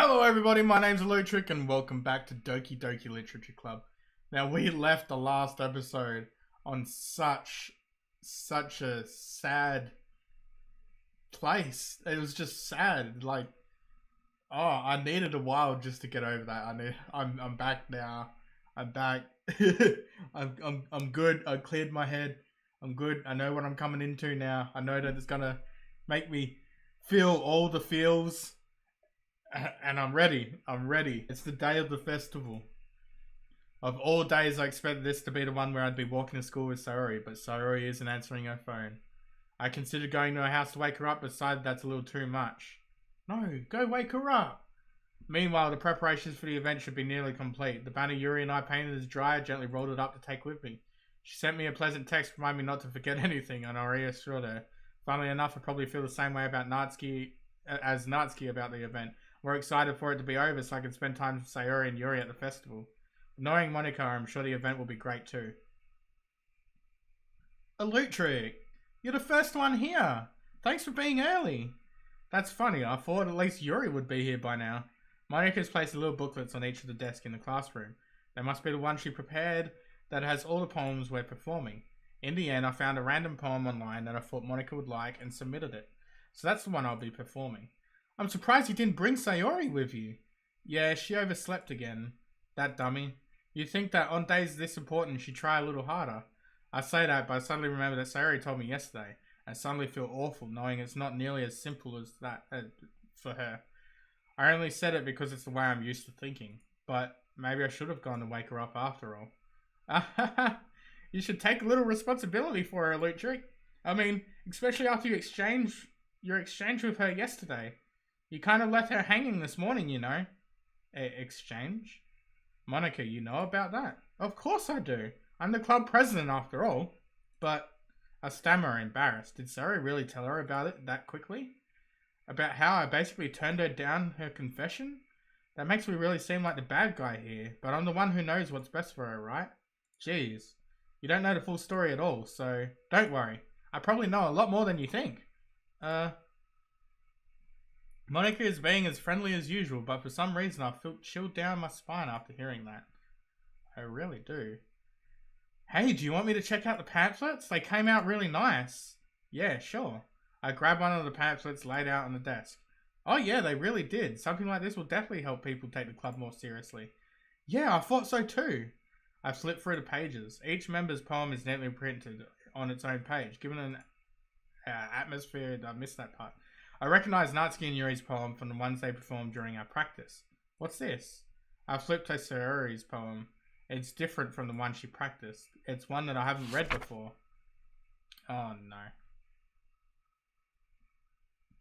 Hello everybody, my name's Eluketric and welcome back to Doki Doki Literature Club. Now we left the last episode on such a sad place. It was just sad. Like, oh, I needed a while just to get over that. I'm back now. I'm back. I'm good. I cleared my head. I'm good. I know what I'm coming into now. I know that it's gonna make me feel all the feels. And I'm ready. It's the day of the festival. Of all days, I expected this to be the one where I'd be walking to school with Sayori, but Sayori isn't answering her phone. I considered going to her house to wake her up, but decided that's a little too much. No, go wake her up! Meanwhile, the preparations for the event should be nearly complete. The banner Yuri and I painted is dry. I gently rolled it up to take with me. She sent me a pleasant text reminding me not to forget anything, and I reassured her. Funnily enough, I probably feel the same way about Natsuki about the event. We're excited for it to be over so I can spend time with Sayori and Yuri at the festival. Knowing Monica, I'm sure the event will be great too. Eluketric, you're the first one here. Thanks for being early. That's funny, I thought at least Yuri would be here by now. Monica's placed little booklets on each of the desks in the classroom. They must be the one she prepared that has all the poems we're performing. In the end, I found a random poem online that I thought Monica would like and submitted it. So that's the one I'll be performing. I'm surprised you didn't bring Sayori with you. Yeah, she overslept again. That dummy. You'd think that on days this important she'd try a little harder. I say that, but I suddenly remember that Sayori told me yesterday. I suddenly feel awful knowing it's not nearly as simple as that for her. I only said it because it's the way I'm used to thinking. But maybe I should have gone to wake her up after all. You should take a little responsibility for her, Eluketric. I mean, especially after your exchange with her yesterday. You kind of left her hanging this morning, you know. Exchange? Monica, you know about that? Of course I do. I'm the club president after all. But, I stammer, embarrassed. Did Sayori really tell her about it that quickly? About how I basically turned her down her confession? That makes me really seem like the bad guy here. But I'm the one who knows what's best for her, right? Jeez. You don't know the full story at all, so don't worry. I probably know a lot more than you think. Monica is being as friendly as usual, but for some reason I felt chilled down my spine after hearing that. I really do. Hey, do you want me to check out the pamphlets? They came out really nice. Yeah, sure. I grabbed one of the pamphlets laid out on the desk. Oh yeah, they really did. Something like this will definitely help people take the club more seriously. Yeah, I thought so too. I flipped through the pages. Each member's poem is neatly printed on its own page. Given an atmosphere, I missed that part. I recognize Natsuki and Yuri's poem from the ones they performed during our practice. What's this? I flipped to Sayori's poem. It's different from the one she practiced. It's one that I haven't read before. Oh no.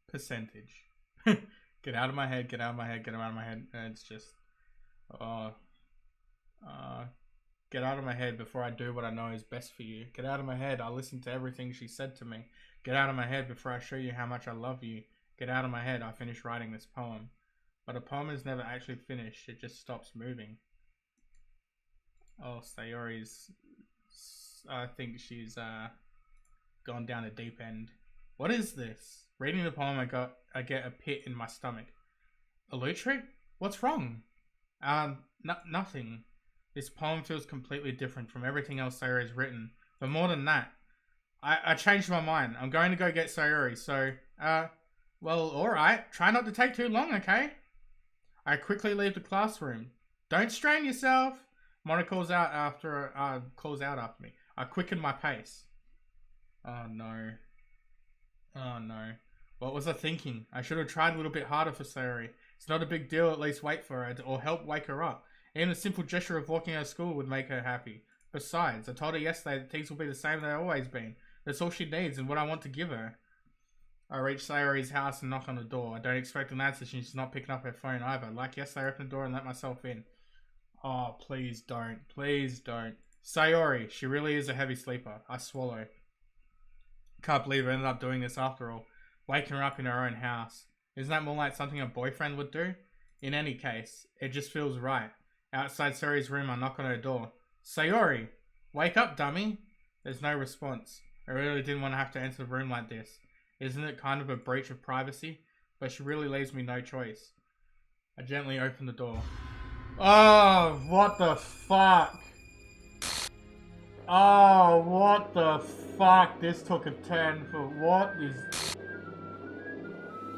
Percentage. Get out of my head, get out of my head, get out of my head. And it's just... get out of my head before I do what I know is best for you. Get out of my head. I listened to everything she said to me. Get out of my head before I show you how much I love you. Get out of my head. I finished writing this poem. But a poem is never actually finished. It just stops moving. Oh, Sayori's... I think she's gone down a deep end. What is this? Reading the poem, I get a pit in my stomach. Eluketric? What's wrong? Nothing. This poem feels completely different from everything else Sayori's written. But more than that, I changed my mind. I'm going to go get Sayori, so, well, alright. Try not to take too long, okay? I quickly leave the classroom. Don't strain yourself. Monica calls out after me. I quicken my pace. Oh no. Oh no. What was I thinking? I should have tried a little bit harder for Sayori. It's not a big deal, at least wait for her, or help wake her up. Even a simple gesture of walking out of school would make her happy. Besides, I told her yesterday that things will be the same they've always been. That's all she needs and what I want to give her. I reach Sayori's house and knock on the door. I don't expect an answer. She's not picking up her phone either. Like yesterday, I opened the door and let myself in. Oh, please don't. Please don't. Sayori, she really is a heavy sleeper. I swallow. Can't believe I ended up doing this after all. Waking her up in her own house. Isn't that more like something a boyfriend would do? In any case, it just feels right. Outside Sayori's room, I knock on her door. Sayori! Wake up, dummy! There's no response. I really didn't want to have to enter the room like this. Isn't it kind of a breach of privacy? But she really leaves me no choice. I gently opened the door. Oh, what the fuck? Oh, what the fuck? This took a turn for what is...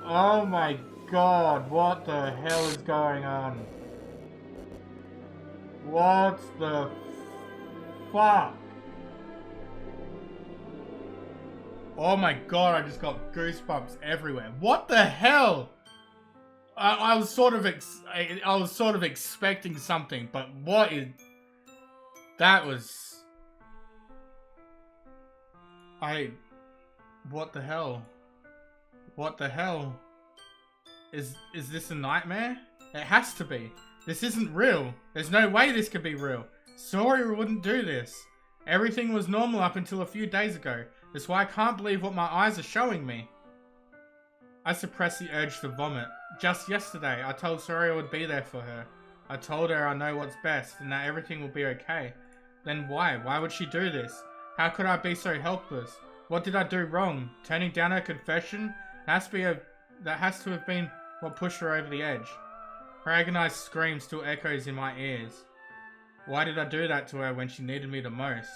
Oh my god, what the hell is going on? What the fuck? Oh my god, I just got goosebumps everywhere. What the hell? I was sort of expecting something, but what is... That was... What the hell? What the hell? Is this a nightmare? It has to be. This isn't real. There's no way this could be real. Sori wouldn't do this. Everything was normal up until a few days ago. That's why I can't believe what my eyes are showing me. I suppressed the urge to vomit. Just yesterday, I told Sori I would be there for her. I told her I know what's best and that everything will be okay. Then why? Why would she do this? How could I be so helpless? What did I do wrong? Turning down her confession? That has to have been what pushed her over the edge. Her agonized scream still echoes in my ears. Why did I do that to her when she needed me the most?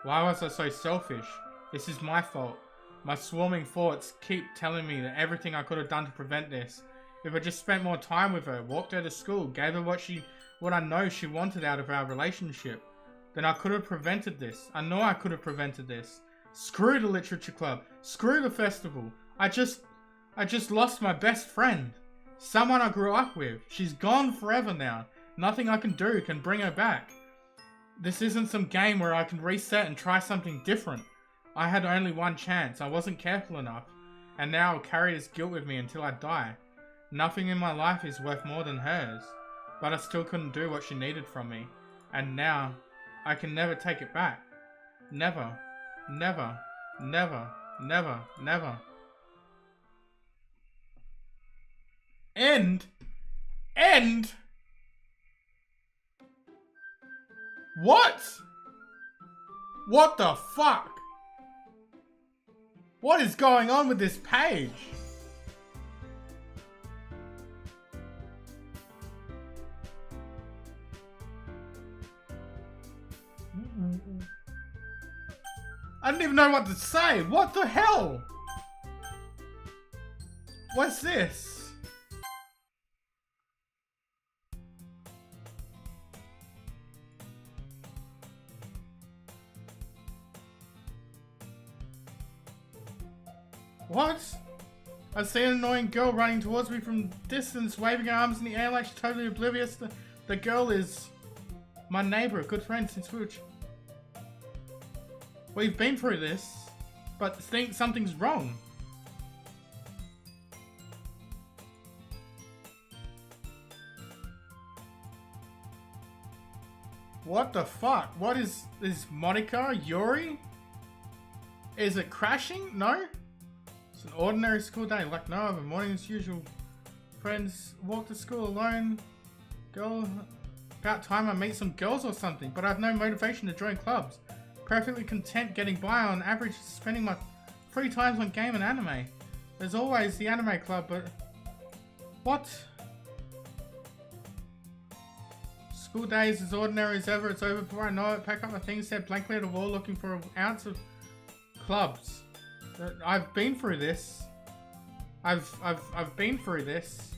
Why was I so selfish? This is my fault. My swarming thoughts keep telling me that everything I could have done to prevent this. If I just spent more time with her, walked her to school, gave her what I know she wanted out of our relationship, then I could have prevented this. I know I could have prevented this. Screw the literature club. Screw the festival. I just lost my best friend. Someone I grew up with. She's gone forever now. Nothing I can do can bring her back. This isn't some game where I can reset and try something different. I had only one chance. I wasn't careful enough. And now I'll carry this guilt with me until I die. Nothing in my life is worth more than hers. But I still couldn't do what she needed from me. And now, I can never take it back. Never. Never. Never. Never. Never. End? End? What? What the fuck? What is going on with this page? I don't even know what to say. What the hell? What's this? What? I see an annoying girl running towards me from distance, waving her arms in the air like she's totally oblivious. The girl is my neighbor, a good friend since we've been through this, but think something's wrong. What the fuck? What is Monica? Yuri? Is it crashing? No? It's an ordinary school day, like no other morning as usual. Friends walk to school alone. Girl, about time I meet some girls or something, but I have no motivation to join clubs. Perfectly content getting by on average, spending my free times on game and anime. There's always the anime club, but... What? School day is as ordinary as ever. It's over before I know it. Pack up my things, stare blankly at a wall looking for an ounce of clubs. I've been through this. I've been through this.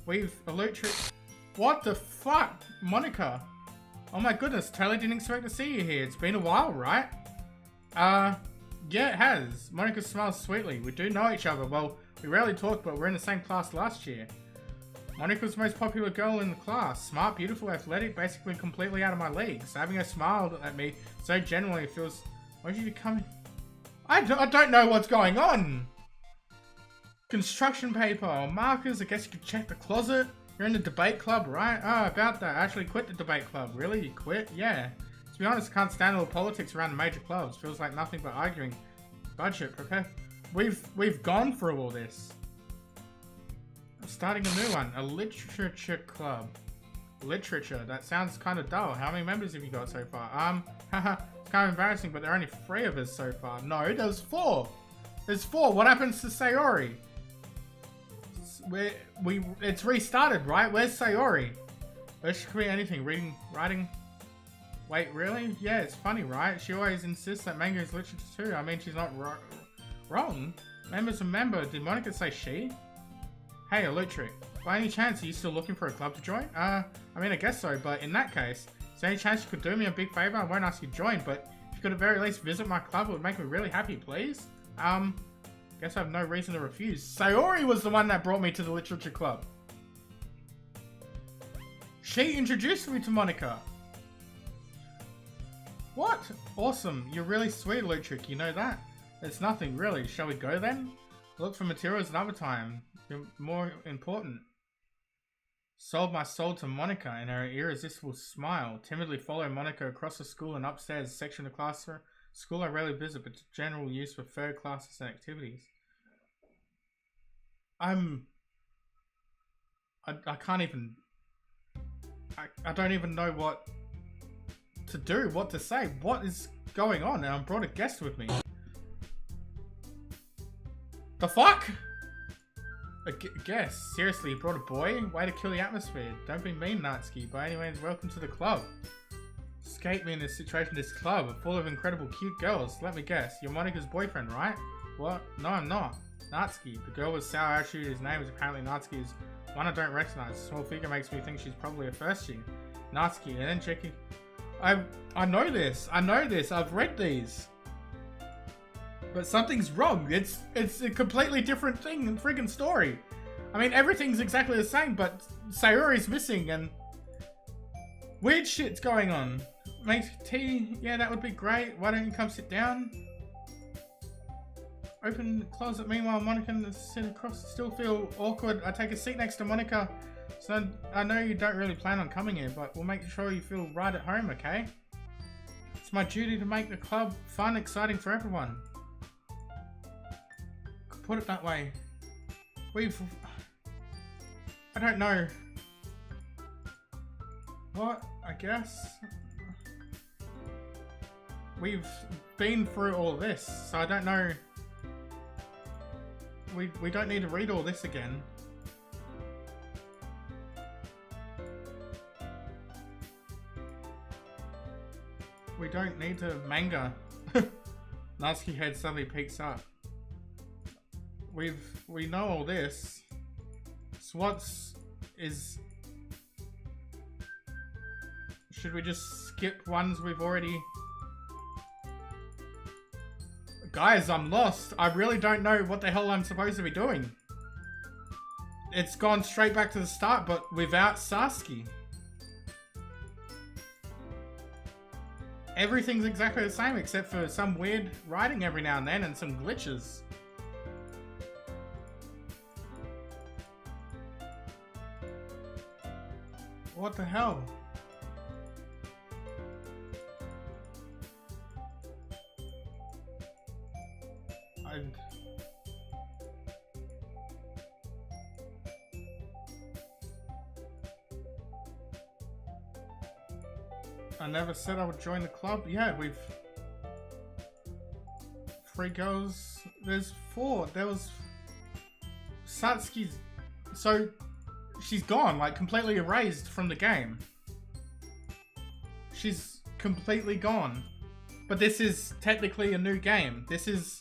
We've Eluketric. What the fuck, Monica? Oh my goodness, totally didn't expect to see you here. It's been a while, right? Yeah, it has. Monica smiles sweetly. We do know each other. Well, we rarely talk, but we're in the same class last year. Monica's the most popular girl in the class. Smart, beautiful, athletic, basically completely out of my league. So having her smile at me so genuinely feels... Why did you come? I don't know what's going on. Construction paper or markers. I guess you could check the closet. You're in the debate club, right? Oh, about that. I actually quit the debate club. Really? You quit? Yeah. To be honest, I can't stand all the politics around the major clubs. Feels like nothing but arguing. Budget, prepare. We've gone through all this. I'm starting a new one. A literature club. Literature. That sounds kind of dull. How many members have you got so far? Haha. It's kind of embarrassing, but there are only 3 of us so far. No, there's 4. There's 4. What happens to Sayori? It's restarted, right? Where's Sayori? Let's create anything. Reading, writing. Wait, really? Yeah, it's funny, right? She always insists that manga is literature too. I mean, she's not wrong. Member's a member. Did Monica say she? Hey, Eluketric. By any chance, are you still looking for a club to join? I mean, I guess so, but in that case, is there any chance you could do me a big favor? I won't ask you to join, but if you could at the very least visit my club, it would make me really happy, please. Guess I have no reason to refuse. Sayori was the one that brought me to the literature club. She introduced me to Monica. What? Awesome. You're really sweet, Eluketric. You know that? It's nothing, really. Shall we go then? Look for materials another time. You're more important. Sold my soul to Monica and her irresistible smile. Timidly follow Monica across the school and upstairs section of the classroom. School I rarely visit, but general use for third classes and activities. I can't even... I don't even know what to do, what to say. What is going on? And I brought a guest with me. The fuck? A guest? Seriously, you brought a boy? Way to kill the atmosphere. Don't be mean, Natsuki. By any means, welcome to the club. Escape me in this situation. This club full of incredible cute girls. Let me guess. You're Monica's boyfriend, right? What? No, I'm not. Natsuki. The girl with sour attitude whose name is apparently Natsuki is one I don't recognize. A small figure makes me think she's probably a first year. Natsuki. And then checking... I know this. I know this. I've read these. But something's wrong. It's a completely different thing and friggin' story. I mean, everything's exactly the same, but Sayori's missing and weird shit's going on. Make tea? Yeah, that would be great. Why don't you come sit down? Open the closet. Meanwhile, Monica and sit across. Still feel awkward. I take a seat next to Monica. So I know you don't really plan on coming here, but we'll make sure you feel right at home, okay? It's my duty to make the club fun, exciting for everyone. Put it that way. I don't know. What? I guess? We've been through all this, so I don't know. We don't need to read all this again. We don't need to manga. Natsuki head suddenly peeks up. We know all this. So should we just skip ones we've already... Guys, I'm lost. I really don't know what the hell I'm supposed to be doing. It's gone straight back to the start, but without Sasuke. Everything's exactly the same except for some weird writing every now and then and some glitches. What the hell? I never said I would join the club. Yeah, we've... 3 girls. There's 4. There was... Satsuki's... So... She's gone, like completely erased from the game. She's completely gone. But this is technically a new game. This is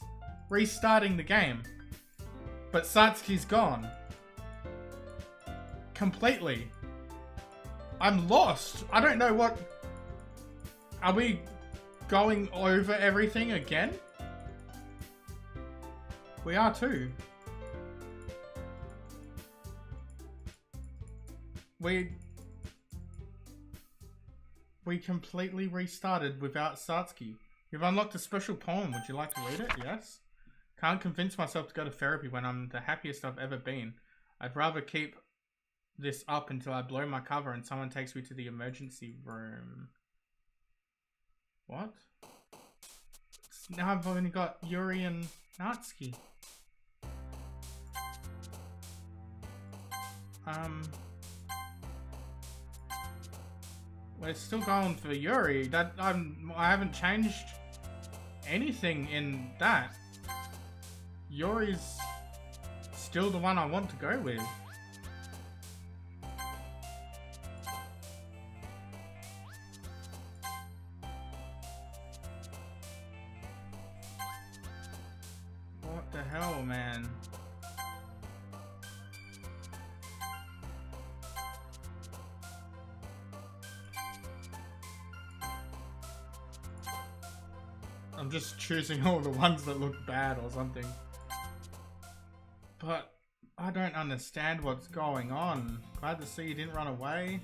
restarting the game. But Satsuki's gone. Completely. I'm lost. I don't know what... Are we going over everything again? We are too. We completely restarted without Satsuki. You've unlocked a special poem. Would you like to read it? Yes. Can't convince myself to go to therapy when I'm the happiest I've ever been. I'd rather keep this up until I blow my cover and someone takes me to the emergency room. What? Now I've only got Yuri and Natsuki. We're still going for Yuri. That I haven't changed anything in that. Yuri's still the one I want to go with. What the hell, man? I'm just choosing all the ones that look bad or something. But I don't understand what's going on. Glad to see you didn't run away.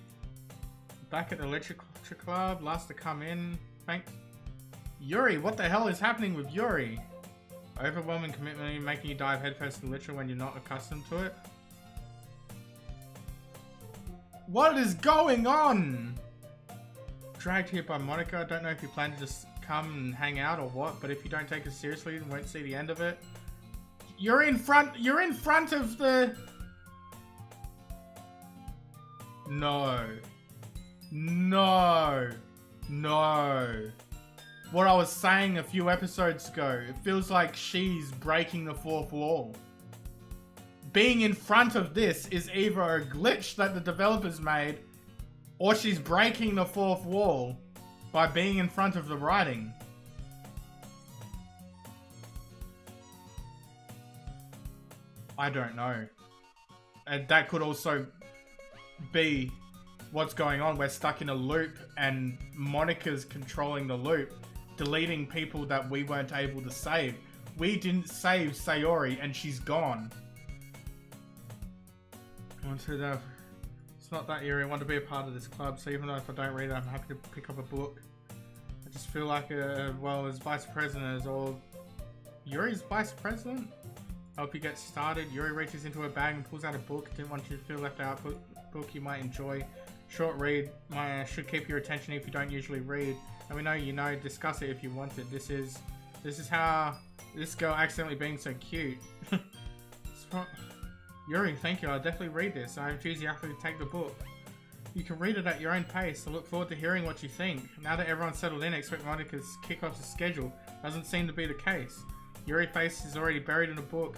Back at the Eluketric Club, last to come in. Thanks. Yuri, what the hell is happening with Yuri? Overwhelming commitment making you dive headfirst in literature when you're not accustomed to it? What is going on? Dragged here by Monica. Don't know if you plan to just come and hang out or what, but if you don't take it seriously, you won't see the end of it. You're in front of the... No. No. No. What I was saying a few episodes ago, it feels like she's breaking the fourth wall. Being in front of this is either a glitch that the developers made, or she's breaking the fourth wall by being in front of the writing. I don't know. And that could also be what's going on. We're stuck in a loop and Monica's controlling the loop, deleting people that we weren't able to save. We didn't save Sayori and she's gone. It's not that area. I want to be a part of this club, so even though if I don't read it, I'm happy to pick up a book. I just feel like, well, as vice president is all... Yuri's vice president? Help you get started. Yuri reaches into her bag and pulls out a book. Didn't want you to feel left out. Book you might enjoy. Short read. Should keep your attention if you don't usually read. And we know you know. Discuss it if you want it. This is how this girl accidentally being so cute. Yuri, thank you. I'll definitely read this. I enthusiastically take the book. You can read it at your own pace. I look forward to hearing what you think. Now that everyone's settled in, I expect Monica's kick-off's schedule. Doesn't seem to be the case. Yuri's face is already buried in a book.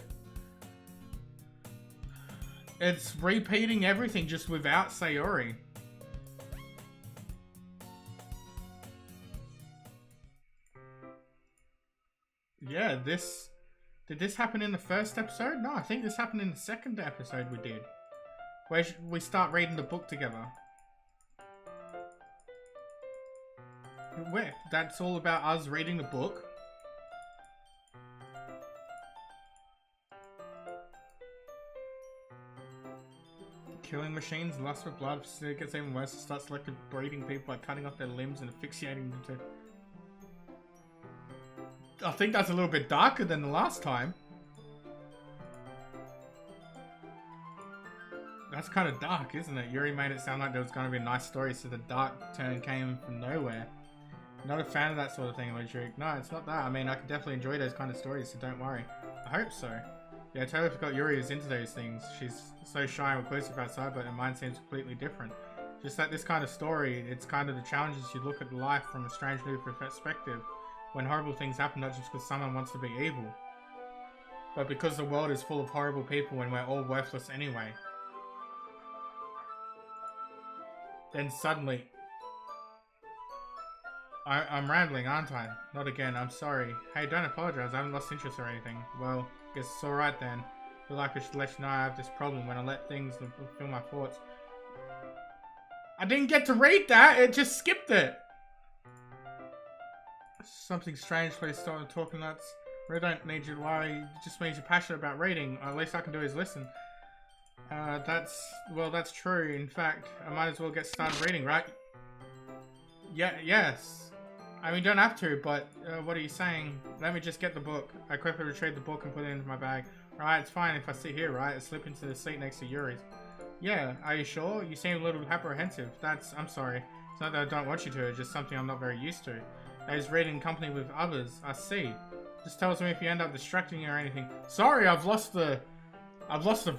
It's repeating everything just without Sayori. Yeah, did this happen in the first episode? No, I think this happened in the second episode we did. Where we start reading the book together. Where? That's all about us reading the book? Killing machines, lust for blood, it gets even worse. It starts selecting breeding people by cutting off their limbs and asphyxiating them to... I think that's a little bit darker than the last time. That's kind of dark, isn't it? Yuri made it sound like there was going to be a nice story, so the dark turn came from nowhere. Not a fan of that sort of thing, Eluketric. No, it's not that. I mean, I could definitely enjoy those kind of stories, so don't worry. I hope so. Yeah, I totally forgot Yuri is into those things. She's so shy and reclusive outside, but her mind seems completely different. Just that this kind of story, it's kind of the challenges you look at life from a strange new perspective. When horrible things happen, not just because someone wants to be evil, but because the world is full of horrible people and we're all worthless anyway. Then suddenly... I'm rambling, aren't I? Not again, I'm sorry. Hey, don't apologize, I haven't lost interest or anything. Well, guess it's alright then. I feel like I should let you know I have this problem when I let things fulfill my thoughts. I didn't get to read that, it just skipped it! Something strange, please stop talking nuts. I don't need you to worry, it just means you're passionate about reading. At least I can do is listen. That's true. In fact, I might as well get started reading, right? Yeah, yes. I mean, you don't have to, but what are you saying? Let me just get the book. I quickly retrieved the book and put it into my bag. Right, it's fine if I sit here, right? I slip into the seat next to Yuri's. Yeah, are you sure? You seem a little apprehensive. I'm sorry. It's not that I don't want you to, it's just something I'm not very used to. I just read in company with others. I see. Just tell us if you end up distracting you or anything. Sorry, I've lost the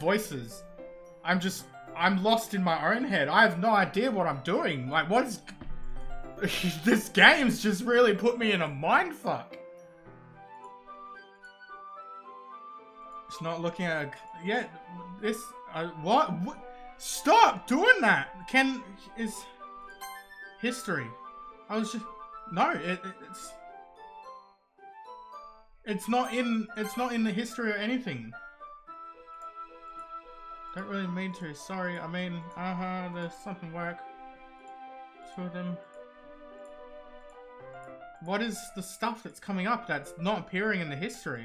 voices. I'm lost in my own head. I have no idea what I'm doing. Like, what is... This game's just really put me in a mindfuck. It's not looking at yeah. This what? Stop doing that. Is history. I was just no. It's not in the history or anything. Don't really mean to. Sorry. I mean, there's something work. Two of them. What is the stuff that's coming up that's not appearing in the history?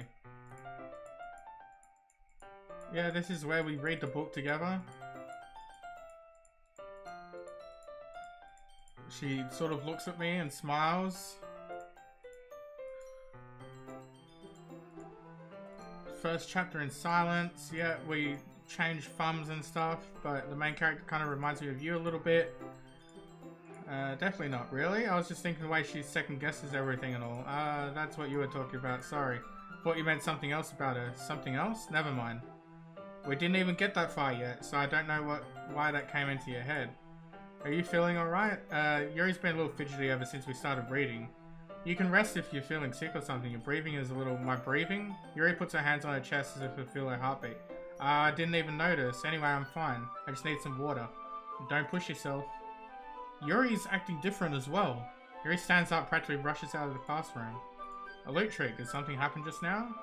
Yeah, this is where we read the book together. She sort of looks at me and smiles. First chapter in silence. Yeah, we change thumbs and stuff, but the main character kind of reminds me of you a little bit. Definitely not really. I was just thinking the way she second guesses everything and all. That's what you were talking about. Sorry. Thought you meant something else about her. Something else? Never mind. We didn't even get that far yet, so I don't know why that came into your head. Are you feeling alright? Yuri's been a little fidgety ever since we started reading. You can rest if you're feeling sick or something. Your breathing is a little... My breathing? Yuri puts her hands on her chest as if to feel her heartbeat. I didn't even notice. Anyway, I'm fine. I just need some water. Don't push yourself. Yuri's acting different as well. Yuri stands up, practically rushes out of the classroom. Eluketric, did something happen just now?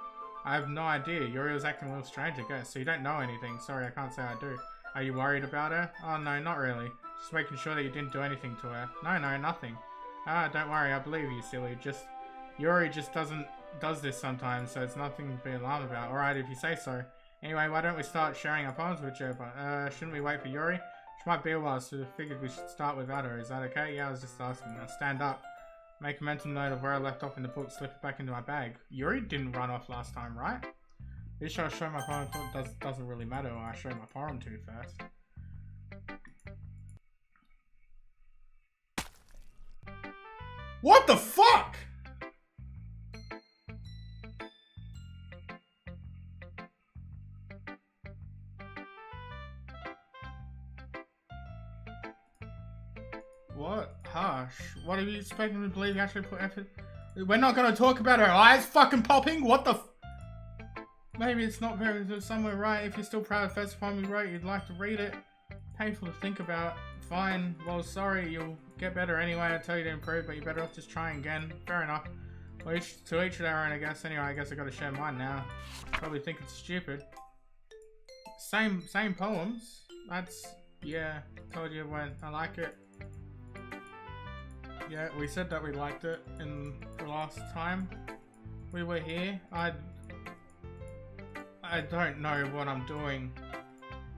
I have no idea. Yuri was acting a little strange, I guess, so you don't know anything. Sorry, I can't say I do. Are you worried about her? Oh, no, not really. Just making sure that you didn't do anything to her. No, nothing. Don't worry, I believe you, silly. Yuri just does this sometimes, so it's nothing to be alarmed about. Alright, if you say so. Anyway, why don't we start sharing our poems with you? But, shouldn't we wait for Yuri? She might be a while, so I figured we should start without her. Is that okay? Yeah, I was just asking. Now stand up. Make a mental note of where I left off in the book, slip it back into my bag. Yuri didn't run off last time, right? This should I show my poem doesn't really matter who I show my poem to first. What the fuck? What? Harsh. What are you expecting me to believe you actually put effort? We're not gonna talk about her eyes fucking popping? What the f— Maybe it's not very somewhere right. If you're still proud of the first poem you wrote, you'd like to read it. Painful to think about. Fine. Well, sorry. You'll get better anyway. I tell you to improve, but you're better off just trying again. Fair enough. Well, to each their own, I guess. Anyway, I guess I gotta share mine now. Probably think it's stupid. Same poems. That's... yeah. Told you when I like it. Yeah, we said that we liked it in the last time we were here. I don't know what I'm doing.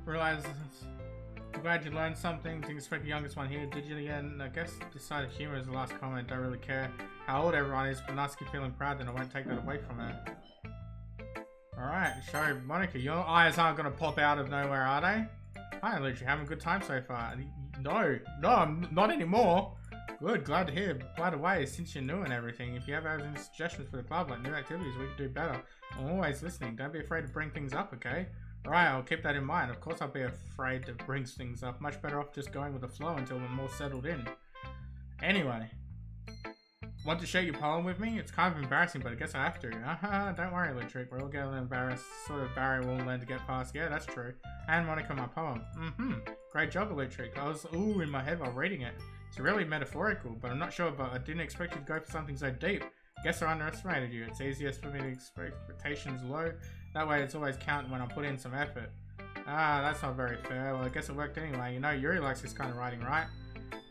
Realize I'm glad you learned something. Didn't expect the youngest one here, did you again? I guess decided humor is the last comment. Don't really care how old everyone is, but nice to keep feeling proud, then I won't take that away from her. Alright, sorry, Monica, your eyes aren't gonna pop out of nowhere, are they? Hi, Luke, you having a good time so far? No, I'm not anymore. Good, glad to hear. By the way, since you're new and everything, if you ever have any suggestions for the club, like new activities we could do better, I'm always listening. Don't be afraid to bring things up, okay? Alright, I'll keep that in mind. Of course I'll be afraid to bring things up. Much better off just going with the flow until we're more settled in. Anyway. Want to share your poem with me? It's kind of embarrassing, but I guess I have to. Don't worry, Eluketric. We're all getting embarrassed. Sort of barrier we'll learn to get past. Yeah, that's true. And Monica, my poem. Great job, Eluketric. I was in my head while reading it. It's really metaphorical, but I'm not sure, but I didn't expect you to go for something so deep. Guess I underestimated you. It's easiest for me to expect expectations low. That way it's always counting when I put in some effort. That's not very fair. Well, I guess it worked anyway. You know, Yuri likes this kind of writing, right?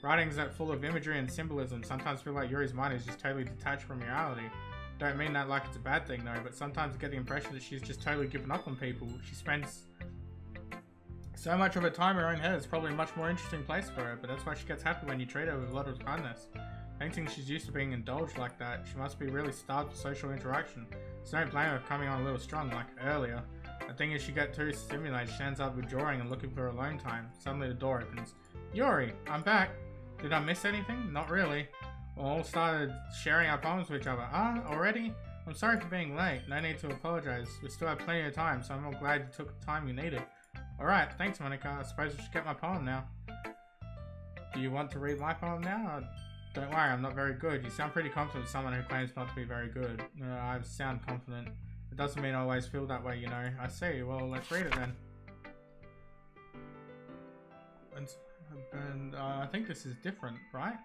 Writings that full of imagery and symbolism. Sometimes feel like Yuri's mind is just totally detached from reality. Don't mean that like it's a bad thing though, but sometimes I get the impression that she's just totally given up on people. She spends so much of her time in her own head. It's probably a much more interesting place for her, but that's why she gets happy when you treat her with a lot of kindness. I don't think she's used to being indulged like that. She must be really starved for social interaction. So don't blame her for coming on a little strong like earlier. The thing is, she got too stimulated. She ends up withdrawing and looking for alone time. Suddenly the door opens. Yuri, I'm back. Did I miss anything? Not really. We all started sharing our poems with each other. Already? I'm sorry for being late. No need to apologize. We still have plenty of time, so I'm all glad you took the time you needed. Alright, thanks Monica. I suppose I should get my poem now. Do you want to read my poem now? Don't worry, I'm not very good. You sound pretty confident with someone who claims not to be very good. I sound confident. It doesn't mean I always feel that way, you know. I see. Well, let's read it then. And I think this is different, right?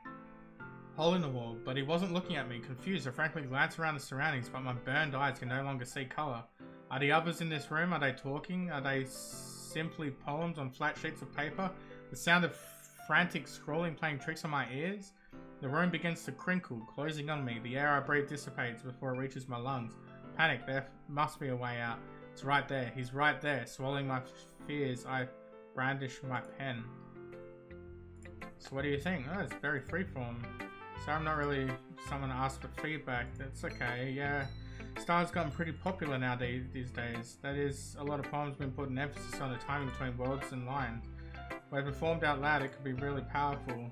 Hole in the wall, but he wasn't looking at me. Confused, I frankly glanced around the surroundings, but my burned eyes can no longer see colour. Are the others in this room? Are they talking? Are they simply poems on flat sheets of paper? The sound of frantic scrawling playing tricks on my ears? The room begins to crinkle, closing on me. The air I breathe dissipates before it reaches my lungs. Panic, there must be a way out. It's right there. He's right there. Swallowing my fears, I brandish my pen. So what do you think? Oh, it's very freeform. So I'm not really someone to ask for feedback. That's okay, yeah. Style's gotten pretty popular nowadays these days. That is, a lot of poems been put an emphasis on the timing between words and lines. When performed out loud, it can be really powerful.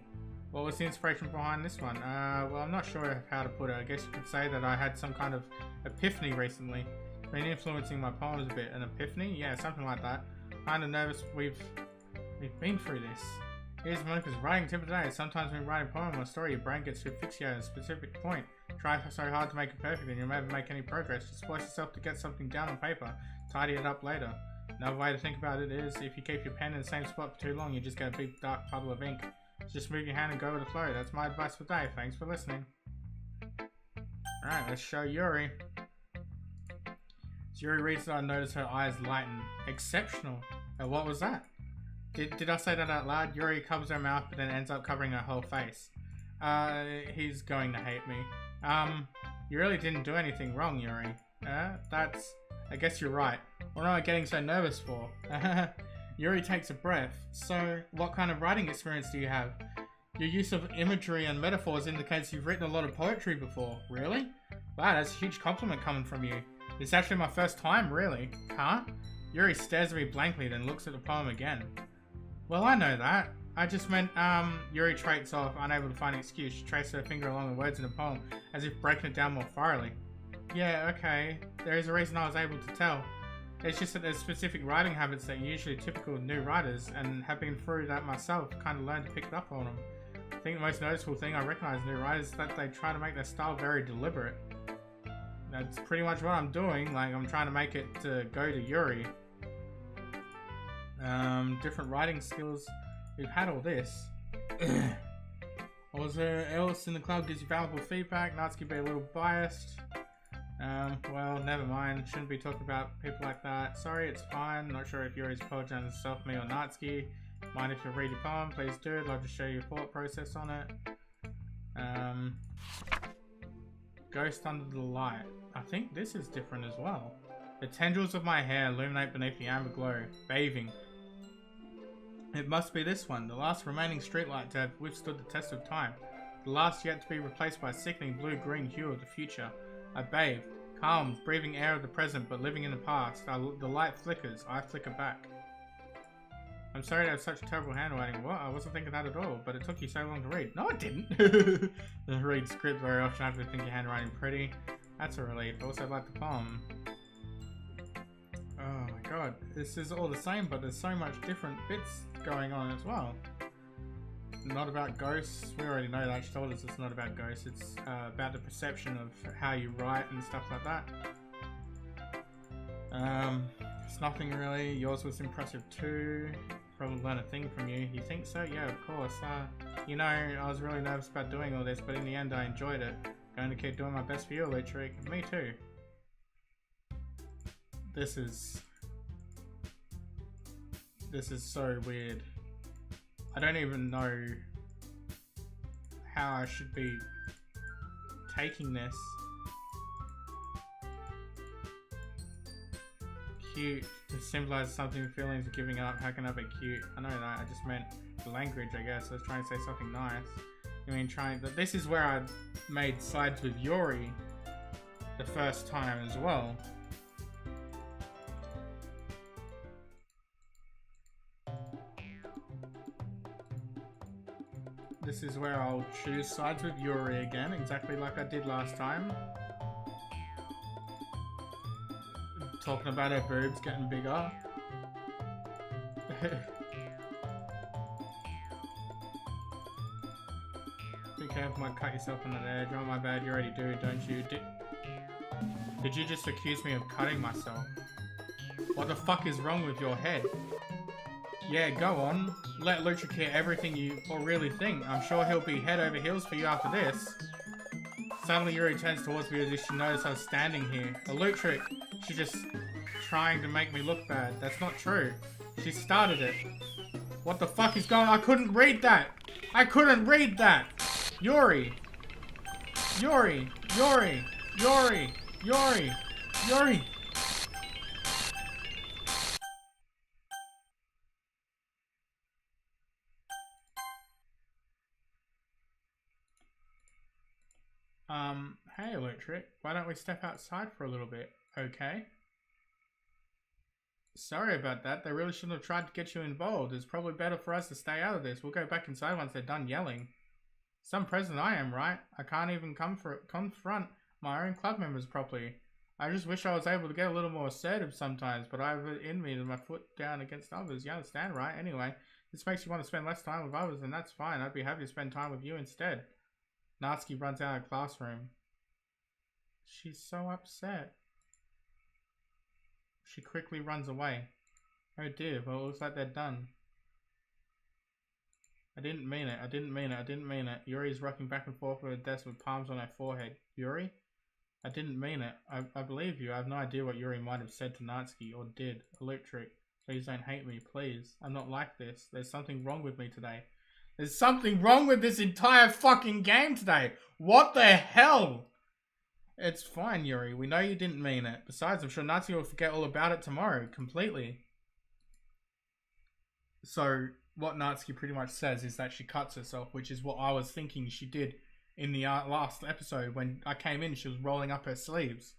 What was the inspiration behind this one? Well, I'm not sure how to put it. I guess you could say that I had some kind of epiphany recently. It's been influencing my poems a bit. An epiphany? Yeah, something like that. Kinda nervous we've been through this. Here's Monica's writing tip of the day. Sometimes when writing a poem or story, your brain gets too fixated on a specific point. Try so hard to make it perfect and you'll never make any progress. Just force yourself to get something down on paper. Tidy it up later. Another way to think about it is, if you keep your pen in the same spot for too long, you just get a big dark puddle of ink. Just move your hand and go with the flow. That's my advice for the day. Thanks for listening. Alright, let's show Yuri. As Yuri reads it, I notice her eyes lighten. Exceptional. What was that? Did I say that out loud? Yuri covers her mouth but then ends up covering her whole face. He's going to hate me. You really didn't do anything wrong, Yuri. I guess you're right. What am I getting so nervous for? Yuri takes a breath. So, what kind of writing experience do you have? Your use of imagery and metaphors indicates you've written a lot of poetry before. Really? Wow, that's a huge compliment coming from you. It's actually my first time, really. Huh? Yuri stares at me blankly, then looks at the poem again. Well, I know that. I just meant, Yuri traits off, unable to find an excuse. She traces her finger along the words in the poem, as if breaking it down more thoroughly. Yeah, okay. There is a reason I was able to tell. It's just that there's specific writing habits that are usually typical of new writers, and have been through that myself, kind of learned to pick it up on them. I think the most noticeable thing I recognize in new writers is that they try to make their style very deliberate. That's pretty much what I'm doing, like I'm trying to make it to go to Yuri. Different writing skills. We've had all this. What was there else in the club gives you valuable feedback? Natsuki be a little biased. Well, never mind. Shouldn't be talking about people like that. Sorry, it's fine. Not sure if Yuri's apologizing to herself, me, or Natsuki. Mind if you read your poem? Please do. I'd love to show you your thought process on it. Ghost under the light. I think this is different as well. The tendrils of my hair illuminate beneath the amber glow. Bathing. It must be this one, the last remaining streetlight to have withstood the test of time. The last yet to be replaced by a sickening blue-green hue of the future. I bathe, calm, breathing air of the present but living in the past. The light flickers, I flicker back. I'm sorry to have such terrible handwriting. What? I wasn't thinking that at all, but it took you so long to read. No, it didn't! I read script very often after I think your handwriting pretty. That's a relief. I also like the poem. Oh my god, this is all the same, but there's so much different bits going on as well. Not about ghosts, we already know that. She told us it's not about ghosts, it's about the perception of how you write and stuff like that. It's nothing really. Yours was impressive too. Probably learn a thing from you. You think so? Yeah, of course. You know, I was really nervous about doing all this, but in the end I enjoyed it. Going to keep doing my best for you, Eluketric. Me too. This is so weird. I don't even know how I should be taking this. Cute to symbolize something, feelings of giving up. How can I be cute? I know that. I just meant the language, I guess. I was trying to say something nice. I mean, this is where I made sides with Yuri the first time as well. This is where I'll choose sides with Yuri again, exactly like I did last time. Talking about her boobs getting bigger. Be careful, might cut yourself on that edge. Oh my bad, you already do, don't you? Did you just accuse me of cutting myself? What the fuck is wrong with your head? Yeah, go on. Let Eluketric hear everything you really think. I'm sure he'll be head over heels for you after this. Suddenly Yuri turns towards me as if she noticed I was standing here. Eluketric, she's just trying to make me look bad. That's not true. She started it. What the fuck is going on? I couldn't read that! I couldn't read that! Yuri! Yuri! Yuri! Yuri! Yuri! Yuri! Hey Eluketric, why don't we step outside for a little bit, okay? Sorry about that, they really shouldn't have tried to get you involved. It's probably better for us to stay out of this. We'll go back inside once they're done yelling. Some president I am, right? I can't even confront my own club members properly. I just wish I was able to get a little more assertive sometimes, but I have it in me to my foot down against others. You understand, right? Anyway, this makes you want to spend less time with others, and that's fine. I'd be happy to spend time with you instead. Natsuki runs out of the classroom. She's so upset. She quickly runs away. Oh dear, well it looks like they're done. I didn't mean it, I didn't mean it, I didn't mean it. Yuri's rocking back and forth with her desk with palms on her forehead. Yuri? I didn't mean it. I believe you. I have no idea what Yuri might have said to Natsuki, or did. Eluketric, please don't hate me, please. I'm not like this. There's something wrong with me today. There's something wrong with this entire fucking game today. What the hell? It's fine, Yuri. We know you didn't mean it. Besides, I'm sure Natsuki will forget all about it tomorrow, completely. So, what Natsuki pretty much says is that she cuts herself, which is what I was thinking she did in the last episode. When I came in, she was rolling up her sleeves.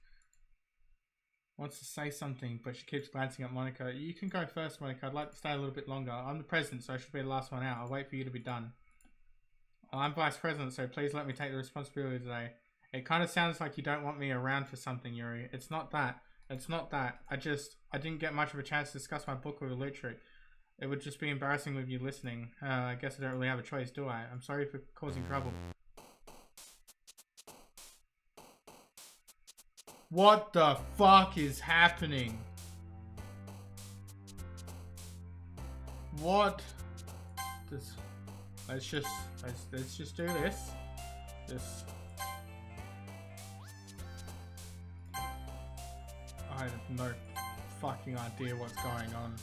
Wants to say something, but she keeps glancing at Monica. You can go first, Monica. I'd like to stay a little bit longer. I'm the president, so I should be the last one out. I'll wait for you to be done. I'm vice president, so please let me take the responsibility today. It kind of sounds like you don't want me around for something, Yuri. It's not that. It's not that. I didn't get much of a chance to discuss my book with Eluketric. It would just be embarrassing with you listening. I guess I don't really have a choice, do I? I'm sorry for causing trouble. What the fuck is happening? What? Let's just do this. I have no fucking idea what's going on.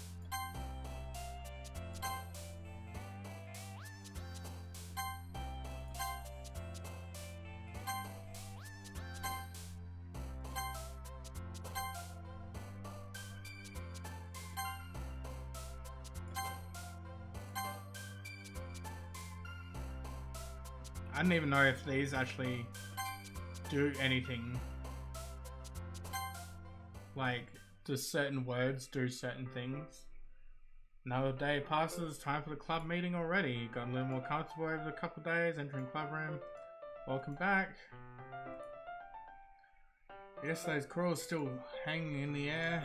I don't even know if these actually do anything. Like, does certain words do certain things? Another day passes, time for the club meeting already. Got a little more comfortable over the couple days, entering club room. Welcome back. Yesterday's crawl is still hanging in the air.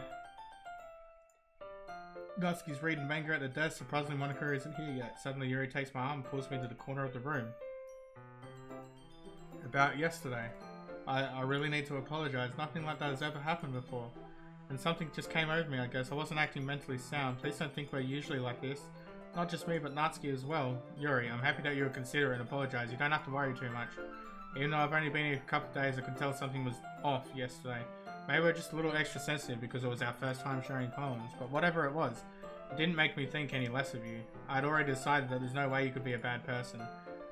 Natsuki's reading manga at the desk. Surprisingly, Monica isn't here yet. Suddenly, Yuri takes my arm and pulls me to the corner of the room. About yesterday. I really need to apologize. Nothing like that has ever happened before. And something just came over me, I guess. I wasn't acting mentally sound. Please don't think we're usually like this. Not just me, but Natsuki as well. Yuri, I'm happy that you would consider it and apologize. You don't have to worry too much. Even though I've only been here a couple of days, I could tell something was off yesterday. Maybe we're just a little extra sensitive because it was our first time sharing poems. But whatever it was, it didn't make me think any less of you. I'd already decided that there's no way you could be a bad person.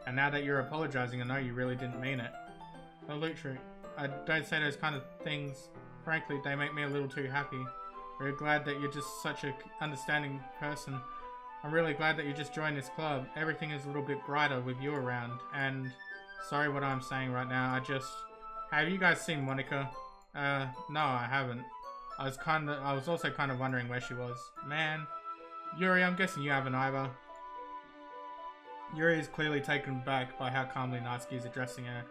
And now that you're apologizing, I know you really didn't mean it. Eluketric, I don't say those kind of things. Frankly, they make me a little too happy. Very glad that you're just such an understanding person. I'm really glad that you just joined this club. Everything is a little bit brighter with you around. And sorry what I'm saying right now. Have you guys seen Monica? No, I haven't. I was also kind of wondering where she was. Man, Yuri, I'm guessing you haven't either. Yuri is clearly taken back by how calmly Natsuki is addressing her.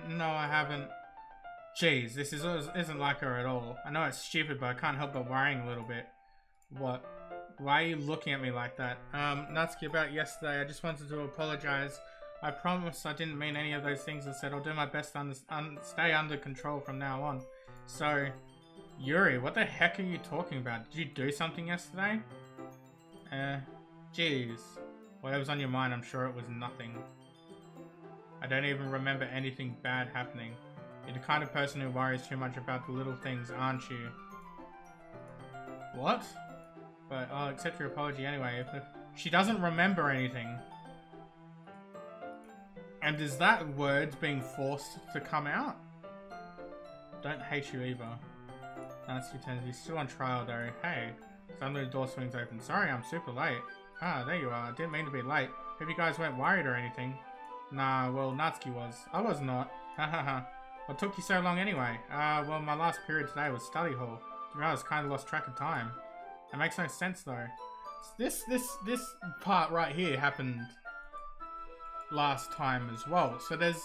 No, I haven't. Jeez, this isn't like her at all. I know it's stupid, but I can't help but worrying a little bit. What? Why are you looking at me like that? Natsuki, about yesterday, I just wanted to apologize. I promise I didn't mean any of those things I said. I'll do my best to stay under control from now on. So, Yuri, what the heck are you talking about? Did you do something yesterday? Jeez. Whatever's on your mind, I'm sure it was nothing. I don't even remember anything bad happening. You're the kind of person who worries too much about the little things, aren't you? What? But I'll accept your apology anyway. If she doesn't remember anything. And is that words being forced to come out? Don't hate you either. Nasty turns. He's still on trial though. Hey. Suddenly the door swings open. Sorry, I'm super late. Ah, there you are. Didn't mean to be late. Hope you guys weren't worried or anything. Nah, well, Natsuki was. I was not. Hahaha. What took you so long anyway? Well, my last period today was study hall. To be honest, kind of lost track of time. It makes no sense though. This part right here happened last time as well. So there's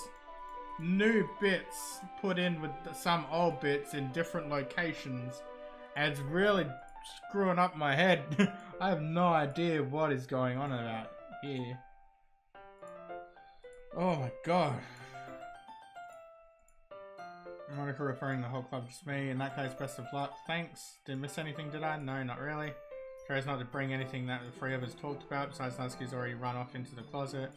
new bits put in with some old bits in different locations. And it's really screwing up my head. I have no idea what is going on about here. Oh my god. Monica referring the whole club to me. In that case, best of luck. Thanks. Didn't miss anything, did I? No, not really. Tries not to bring anything that the three of us talked about, besides Natsuki's already run off into the closet.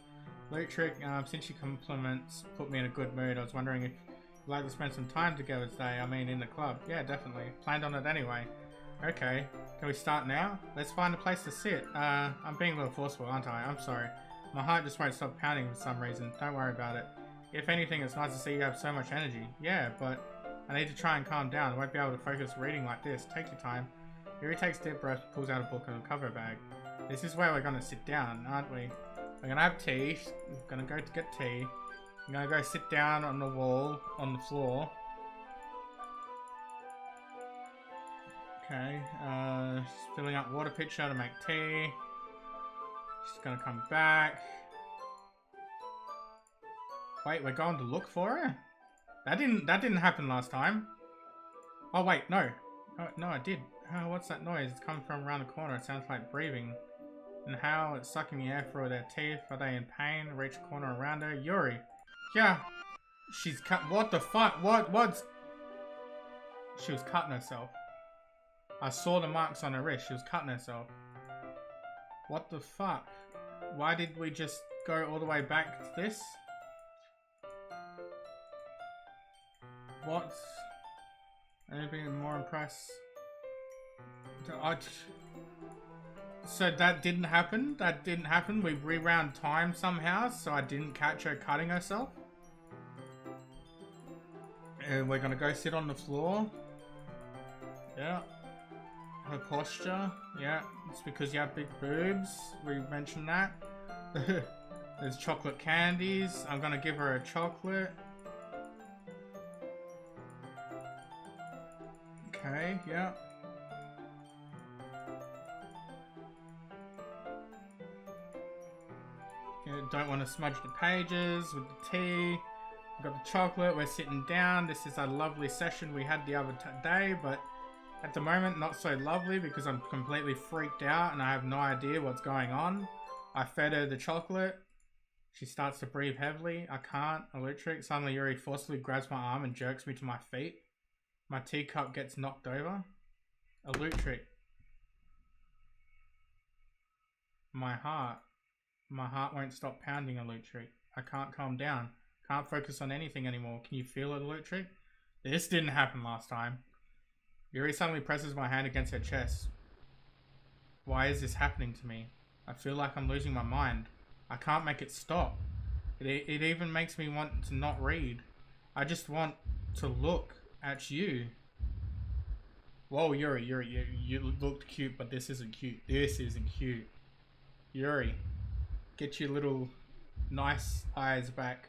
Eluketric, since your compliments put me in a good mood, I was wondering if you'd like to spend some time together today. I mean, in the club. Yeah, definitely. Planned on it anyway. Okay. Can we start now? Let's find a place to sit. I'm being a little forceful, aren't I? I'm sorry. My heart just won't stop pounding for some reason. Don't worry about it. If anything, it's nice to see you have so much energy. Yeah, but I need to try and calm down. I won't be able to focus reading like this. Take your time. Yuri takes a deep breath, pulls out a book and a cover bag. This is where we're going to sit down, aren't we? We're going to have tea. We're going to go to get tea. I'm going to go sit down on the wall, on the floor. Okay, filling up water pitcher to make tea. She's going to come back. Wait, we're going to look for her? That didn't happen last time. Oh wait, no. Oh, no, I did. Oh, what's that noise? It's coming from around the corner. It sounds like breathing. And how it's sucking the air through their teeth. Are they in pain? Reach a corner around her. Yuri. Yeah. She's cut. What the fuck? What's... She was cutting herself. I saw the marks on her wrist. She was cutting herself. What the fuck? Why did we just go all the way back to this? What? Anything more impressed? So that didn't happen? That didn't happen? We rewound time somehow, so I didn't catch her cutting herself? And we're gonna go sit on the floor? Yeah. Her posture? Yeah. It's because you have big boobs. We mentioned that. There's chocolate candies. I'm gonna give her a chocolate. Okay, yeah. Don't want to smudge the pages with the tea. We've got the chocolate. We're sitting down. This is a lovely session we had the other day, but at the moment not so lovely because I'm completely freaked out and I have no idea what's going on. I fed her the chocolate. She starts to breathe heavily. I can't. Eluketric. Suddenly Yuri forcibly grabs my arm and jerks me to my feet. My teacup gets knocked over. Eluketric. My heart won't stop pounding, Eluketric. I can't calm down. Can't focus on anything anymore. Can you feel it, Eluketric? This didn't happen last time. Yuri suddenly presses my hand against her chest. Why is this happening to me? I feel like I'm losing my mind. I can't make it stop. It even makes me want to not read. I just want to look at you. Whoa, Yuri, you looked cute, but this isn't cute. This isn't cute. Yuri, get your little nice eyes back.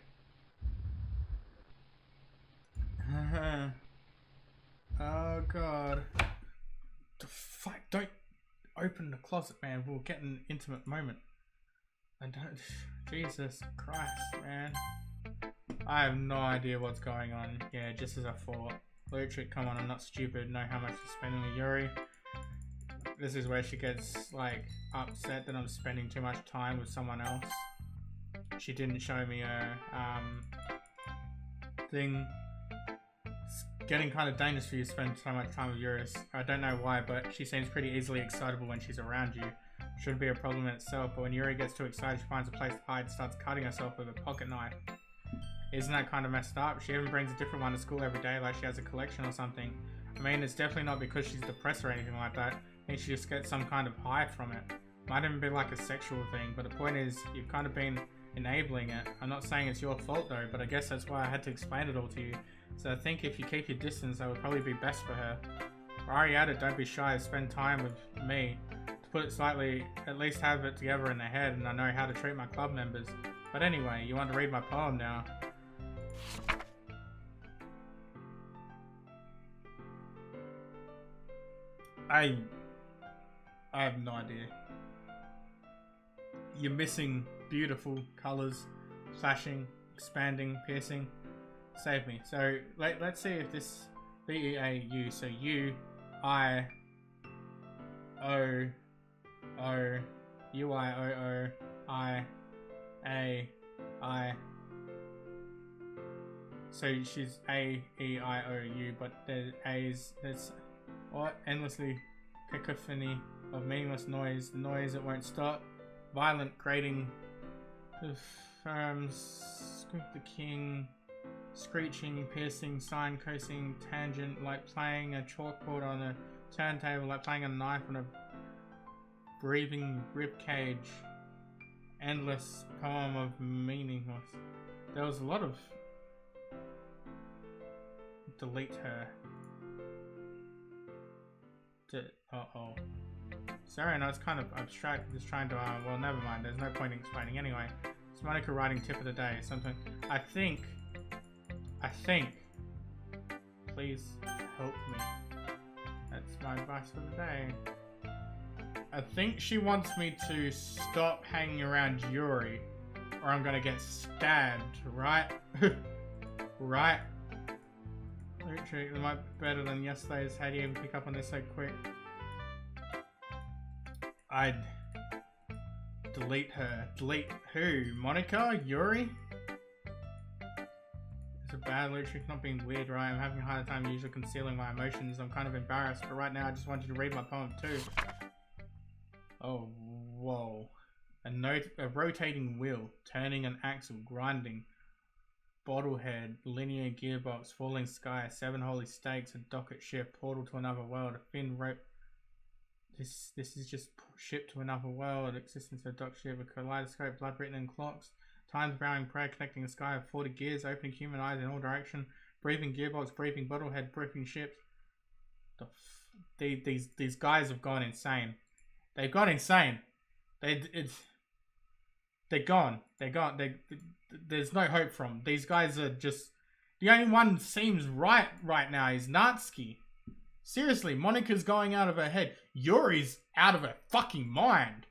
Oh god. The fuck? Don't open the closet, man. We'll get an intimate moment. I don't... Jesus Christ, man. I have no idea what's going on. Yeah, just as I thought. Eluketric, come on, I'm not stupid. Know how much you're spending with Yuri. This is where she gets, like, upset that I'm spending too much time with someone else. She didn't show me a, thing. It's getting kind of dangerous for you to spend so much time with Eurus. I don't know why, but she seems pretty easily excitable when she's around you. Shouldn't be a problem in itself, but when Yuri gets too excited, she finds a place to hide and starts cutting herself with a pocket knife. Isn't that kind of messed up? She even brings a different one to school every day, like she has a collection or something. I mean, it's definitely not because she's depressed or anything like that. I think she just gets some kind of high from it. Might even be like a sexual thing, but the point is, you've kind of been enabling it. I'm not saying it's your fault though, but I guess that's why I had to explain it all to you. So I think if you keep your distance, that would probably be best for her. While you're at it, don't be shy. Spend time with me. To put it slightly, at least have it together in the head, and I know how to treat my club members. But anyway, you want to read my poem now? I have no idea. You're missing beautiful colors, flashing, expanding, piercing. Save me. So let's see if this B-E-A-U. So U, I, O, O, U-I-O-O, I, A, I. So she's A-E-I-O-U, but there's A's. There's what? Endlessly cacophony of meaningless noise. The noise that won't stop. Violent grating of scoop the king. Screeching, piercing, sine, cosine, tangent, like playing a chalkboard on a turntable, like playing a knife on a breathing ribcage. Endless poem of meaningless. There was a lot of delete her. Uh-oh. Sorry, no, it's kind of abstract. Just trying to, well, never mind. There's no point in explaining anyway. It's Monica writing tip of the day. Something. I think. Please help me. That's my advice for the day. I think she wants me to stop hanging around Yuri, or I'm gonna get stabbed, right? Right? Literally, it might be better than yesterday's. How do you even pick up on this so quick? I'd delete her. Delete who? Monica? Yuri? It's a bad Eluketric, not being weird, right? I'm having a harder time usually concealing my emotions. I'm kind of embarrassed, but right now I just want you to read my poem too. Oh, whoa. A rotating wheel, turning an axle, grinding. Bottlehead, linear gearbox, falling sky, 7 holy stakes, a docket ship, portal to another world, a thin rope. This is just ship to another world, existence of dock ship, a kaleidoscope, blood written in clocks, time's bowing prayer, connecting a sky of 40 gears, opening human eyes in all direction, breathing gearbox, breathing bottlehead, breathing ships. These guys have gone insane. They've gone insane. They're gone. There's no hope from. These guys are just... The only one seems right now is Natsuki. Seriously, Monica's going out of her head. Yuri's out of her fucking mind.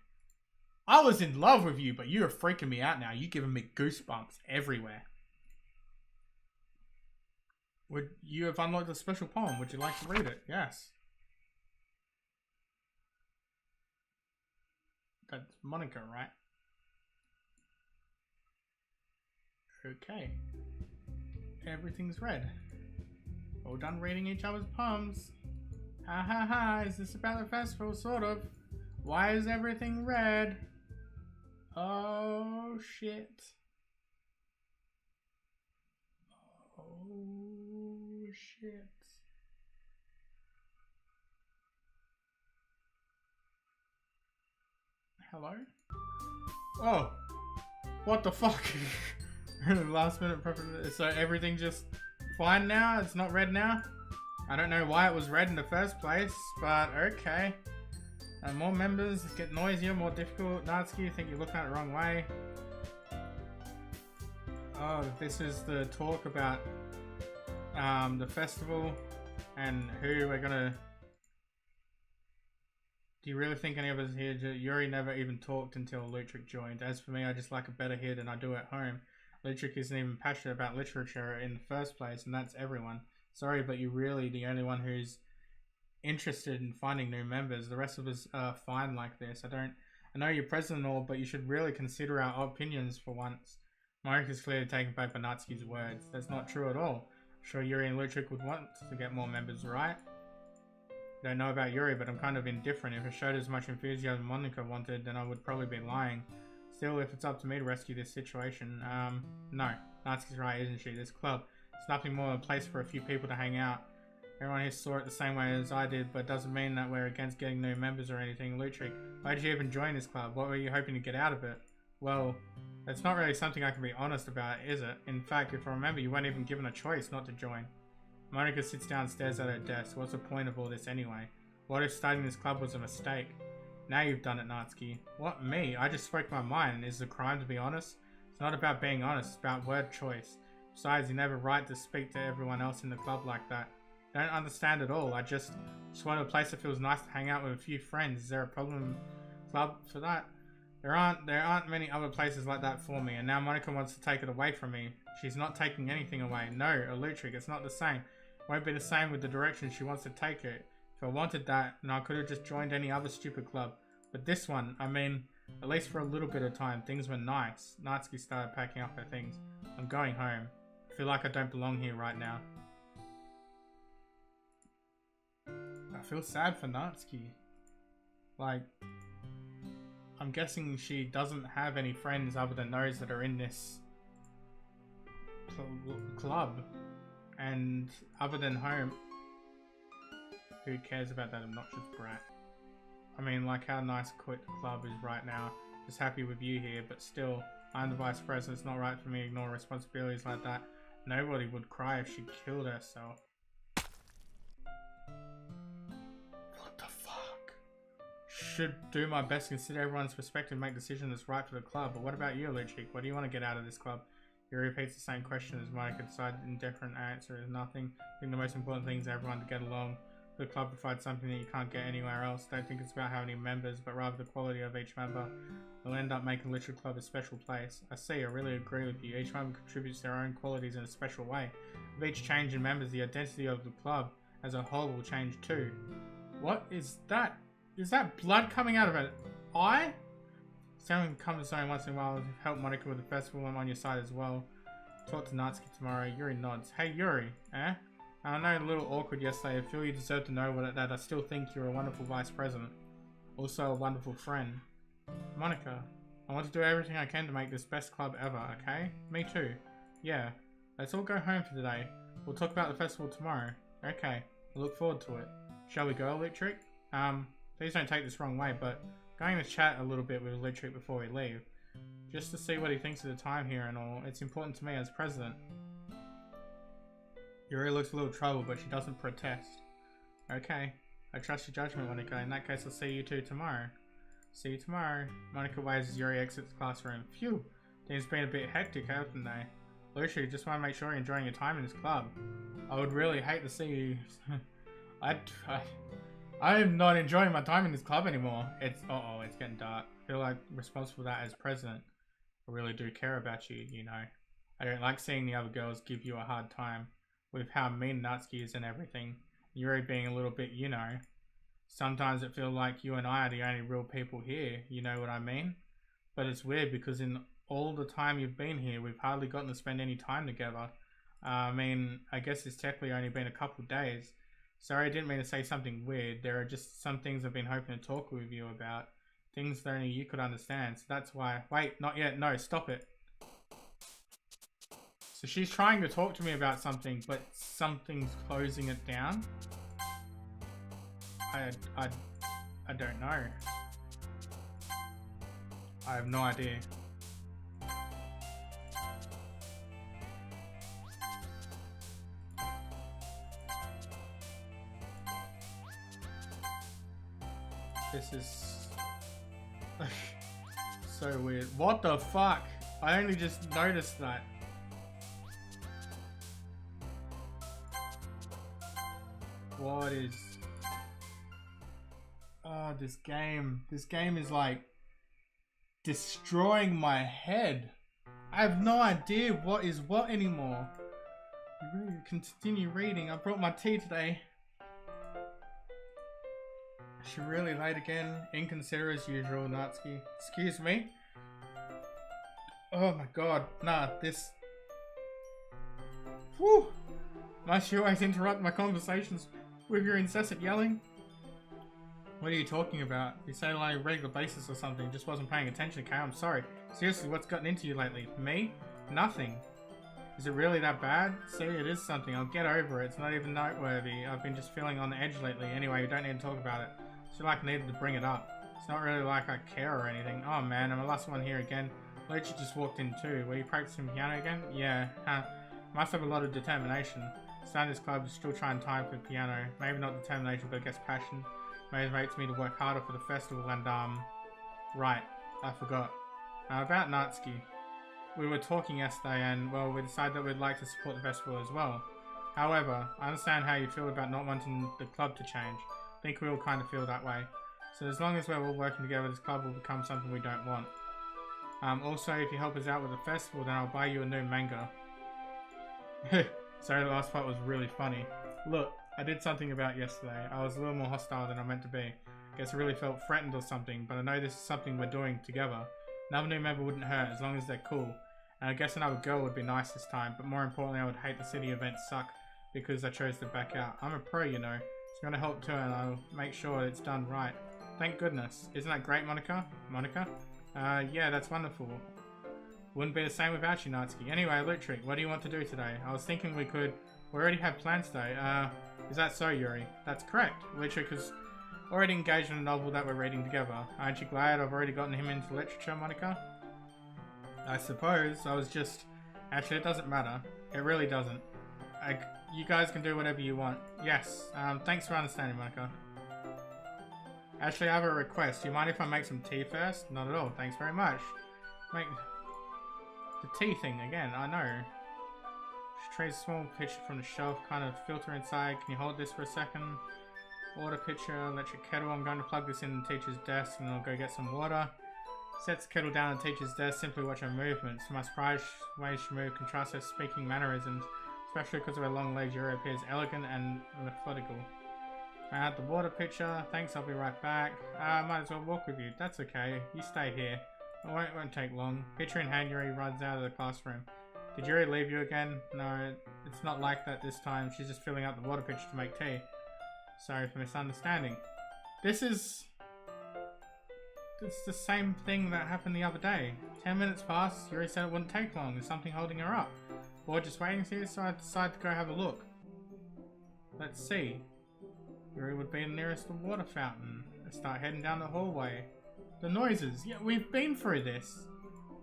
I was in love with you, but you're freaking me out now. You're giving me goosebumps everywhere. Would you have unlocked a special poem? Would you like to read it? Yes. That's Monica, right? Okay. Everything's red. All done reading each other's poems. Ha ha ha, is this about the festival? Sort of. Why is everything red? Oh shit. Oh shit. Hello? Oh. What the fuck? Last minute preference. So everything just fine now? It's not red now? I don't know why it was red in the first place, but okay. More members get noisier, more difficult. Natsuki, you think you're looking at it the wrong way. Oh, this is the talk about the festival and who we're gonna... Do you really think any of us here... Yuri never even talked until Eluketric joined. As for me, I just like a better here than I do at home. Eluketric isn't even passionate about literature in the first place, and that's everyone. Sorry, but you're really the only one who's interested in finding new members. The rest of us are fine like this. I know you're president and all, but you should really consider our opinions for once. Marika's clearly taken back by Natsuki's words. That's not true at all. Sure, Yuri and Eluketric would want to get more members, right? Don't know about Yuri, but I'm kind of indifferent. If it showed as much enthusiasm Monica wanted, then I would probably be lying. Still, if it's up to me to rescue this situation, no. Natsuki's right, isn't she? This club, it's nothing more than a place for a few people to hang out. Everyone here saw it the same way as I did, but it doesn't mean that we're against getting new members or anything. Eluketric, why did you even join this club? What were you hoping to get out of it? Well, it's not really something I can be honest about, is it? In fact, if I remember, you weren't even given a choice not to join. Monica sits down and stares at her desk. What's the point of all this anyway? What if starting this club was a mistake? Now you've done it, Natsuki. What, me? I just spoke my mind. Is it a crime to be honest? It's not about being honest, it's about word choice. Besides, you never right to speak to everyone else in the club like that. Don't understand at all. I just want a place that feels nice to hang out with a few friends. Is there a problem club for that? There aren't many other places like that for me, and now Monica wants to take it away from me. She's not taking anything away. No, Eluketric, it's not the same. It won't be the same with the direction she wants to take it. If I wanted that, then I could have just joined any other stupid club. But this one, I mean, at least for a little bit of time, things were nice. Natsuki started packing up her things. I'm going home. I feel like I don't belong here right now. I feel sad for Natsuki. Like, I'm guessing she doesn't have any friends other than those that are in this club. And other than home, who cares about that obnoxious brat? I mean, like how nice quit the club is right now. Just happy with you here, but still, I'm the vice president. It's not right for me to ignore responsibilities like that. Nobody would cry if she killed herself. What the fuck? Should do my best to consider everyone's perspective and make decisions that's right for the club. But what about you, Eluketric? What do you want to get out of this club? He repeats the same question as Monica decided indifferent answer is nothing. I think the most important thing is everyone to get along. The club provides something that you can't get anywhere else. Don't think it's about how many members, but rather the quality of each member. We'll end up making Eluketric Club a special place. I see, I really agree with you. Each member contributes their own qualities in a special way. With each change in members, the identity of the club as a whole will change too. What is that? Is that blood coming out of an eye? Someone comes to once in a while to help Monica with the festival. I'm on your side as well. Talk to Natsuki tomorrow. Yuri nods. Hey Yuri, eh? I know a little awkward yesterday. I feel you deserve to know that I still think you're a wonderful vice president. Also a wonderful friend. Monica, I want to do everything I can to make this best club ever, okay? Me too. Yeah. Let's all go home for today. We'll talk about the festival tomorrow. Okay. I look forward to it. Shall we go, Eluketric? Please don't take this wrong way, but going to chat a little bit with Eluketric before we leave. Just to see what he thinks of the time here and all. It's important to me as president. Yuri looks a little troubled, but she doesn't protest. Okay. I trust your judgment, Monica. In that case, I'll see you two tomorrow. See you tomorrow. Monica waves as Yuri exits the classroom. Phew. Things been a bit hectic, haven't they? Lucia, just want to make sure you're enjoying your time in this club. I would really hate to see you... I am not enjoying my time in this club anymore. It's... Uh-oh, it's getting dark. I feel like responsible for that as president. I really do care about you, you know. I don't like seeing the other girls give you a hard time with how mean Natsuki is and everything. Yuri being a little bit, you know. Sometimes it feels like you and I are the only real people here, you know what I mean? But it's weird because in all the time you've been here, we've hardly gotten to spend any time together. I mean, I guess it's technically only been a couple days. Sorry, I didn't mean to say something weird. There are just some things I've been hoping to talk with you about. Things that only you could understand, so that's why... Wait, not yet. No, stop it. So she's trying to talk to me about something, but something's closing it down? I don't know. I have no idea. This is so weird. What the fuck? I only just noticed that. What is... Oh, this game. This game is like destroying my head. I have no idea what is what anymore. I really continue reading. I brought my tea today. She really late again. Inconsiderate as usual, Natsuki. Excuse me? Oh my god. Nah, this... Whew. Must you always interrupt my conversations with your incessant yelling? What are you talking about? You say like on a regular basis or something. Just wasn't paying attention, okay? I'm sorry. Seriously, what's gotten into you lately? Me? Nothing. Is it really that bad? See, it is something. I'll get over it. It's not even noteworthy. I've been just feeling on the edge lately. Anyway, you don't need to talk about it. I feel like I needed to bring it up. It's not really like I care or anything. Oh man, I'm the last one here again. Lucia just walked in too. Were you practicing piano again? Yeah. Must have a lot of determination. Starting this club is still trying time for piano. Maybe not determination, but I guess passion motivates me to work harder for the festival and right, I forgot. About Natsuki. We were talking yesterday and, well, we decided that we'd like to support the festival as well. However, I understand how you feel about not wanting the club to change. I think we all kind of feel that way. So as long as we're all working together, this club will become something we don't want. Also, if you help us out with the festival, then I'll buy you a new manga. Sorry, the last part was really funny. Look, I did something about yesterday. I was a little more hostile than I meant to be. Guess I really felt threatened or something, but I know this is something we're doing together. Another new member wouldn't hurt as long as they're cool. And I guess another girl would be nice this time, but more importantly I would hate the city events suck because I chose to back out. I'm a pro, you know. It's going to help too and I'll make sure it's done right. Thank goodness. Isn't that great, Monica? Monica? Yeah, that's wonderful. Wouldn't be the same without you, Natsuki. Anyway, Eluketric, what do you want to do today? I was thinking we already have plans today. Is that so, Yuri? That's correct. Eluketric is already engaged in a novel that we're reading together. Aren't you glad I've already gotten him into literature, Monica? I suppose. I was just... Actually, it doesn't matter. It really doesn't. You guys can do whatever you want. Yes. Thanks for understanding, Monica. Actually, I have a request. Do you mind if I make some tea first? Not at all. Thanks very much. Make... The tea thing again, I know. Trace a small pitcher from the shelf, kind of filter inside. Can you hold this for a second? Water pitcher, electric kettle. I'm going to plug this in the teacher's desk and I'll go get some water. Sets the kettle down on the teacher's desk, simply watch her movements. To my surprise, the way she moved contrasts her speaking mannerisms, especially because of her long legs. Yuri appears elegant and methodical. I had the water pitcher. Thanks, I'll be right back. I might as well walk with you. That's okay. You stay here. It won't take long. Pitcher in hand, Yuri runs out of the classroom. Did Yuri leave you again? No, it's not like that this time. She's just filling up the water pitcher to make tea. Sorry for misunderstanding. It's the same thing that happened the other day. 10 minutes passed, Yuri said it wouldn't take long. There's something holding her up. Bored just waiting here, so I decided to go have a look. Let's see. Yuri would be nearest the water fountain. I start heading down the hallway. The noises! Yeah, we've been through this!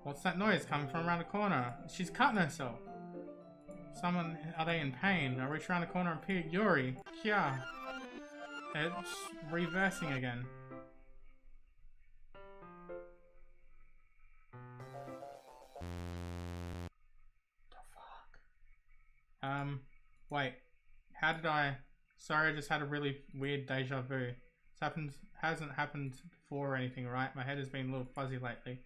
What's that noise coming from around the corner? She's cutting herself! Are they in pain? I reach around the corner and peer. Yuri! Yeah! It's reversing again. Wait. How did I... Sorry, I just had a really weird deja vu. This hasn't happened before or anything, right? My head has been a little fuzzy lately.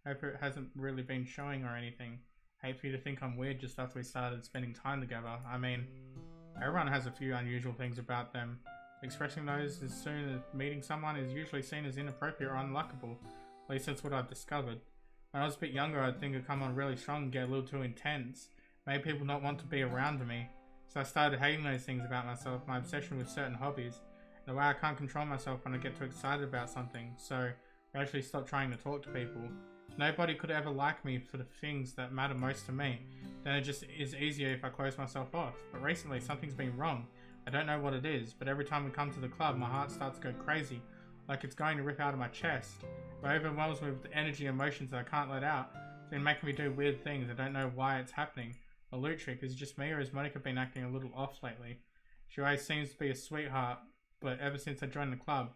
I hope it hasn't really been showing or anything. I hate for you to think I'm weird just after we started spending time together. I mean, everyone has a few unusual things about them. Expressing those as soon as meeting someone is usually seen as inappropriate or unlikable. At least that's what I've discovered. When I was a bit younger, I'd think I'd come on really strong and get a little too intense. Made people not want to be around me. So I started hating those things about myself, my obsession with certain hobbies. The way I can't control myself when I get too excited about something, so I actually stopped trying to talk to people. Nobody could ever like me for the things that matter most to me. Then it just is easier if I close myself off. But recently, something's been wrong. I don't know what it is, but every time we come to the club, my heart starts to go crazy, like it's going to rip out of my chest. It overwhelms me with the energy and emotions that I can't let out. It's been making me do weird things. I don't know why it's happening. Eluketric, is it just me or has Monica been acting a little off lately? She always seems to be a sweetheart, but ever since I joined the club.